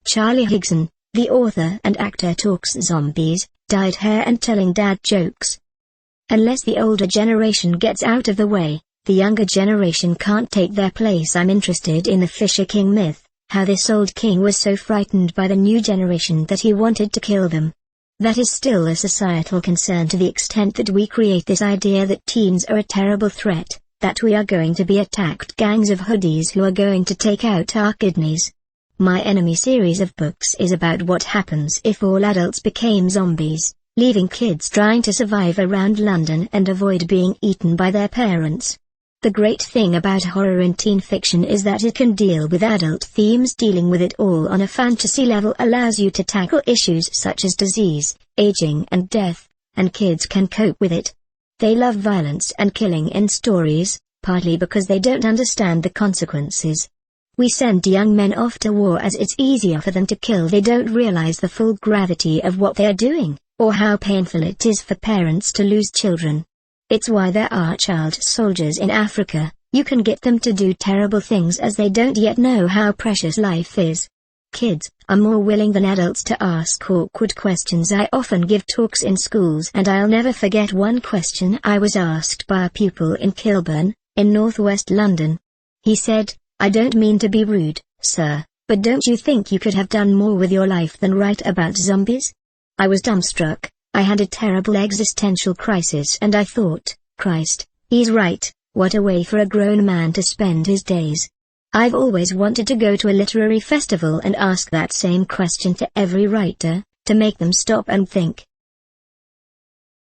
Charlie Higson, the author and actor, talks zombies, dyed hair and telling dad jokes. Unless the older generation gets out of the way, the younger generation can't take their place. I'm interested in the Fisher King myth, how this old king was so frightened by the new generation that he wanted to kill them. That is still a societal concern to the extent that we create this idea that teens are a terrible threat, that we are going to be attacked gangs of hoodies who are going to take out our kidneys. My Enemy series of books is about what happens if all adults became zombies, leaving kids trying to survive around London and avoid being eaten by their parents. The great thing about horror in teen fiction is that it can deal with adult themes. Dealing with it all on a fantasy level allows you to tackle issues such as disease, aging and death, and kids can cope with it. They love violence and killing in stories, partly because they don't understand the consequences. We send young men off to war as it's easier for them to kill. They don't realize the full gravity of what they are doing, or how painful it is for parents to lose children. It's why there are child soldiers in Africa. You can get them to do terrible things as they don't yet know how precious life is. Kids are more willing than adults to ask awkward questions. I often give talks in schools, and I'll never forget one question I was asked by a pupil in Kilburn, in northwest London. He said, "I don't mean to be rude, sir, but don't you think you could have done more with your life than write about zombies?" I was dumbstruck. I had a terrible existential crisis and I thought, Christ, he's right, what a way for a grown man to spend his days. I've always wanted to go to a literary festival and ask that same question to every writer, to make them stop and think.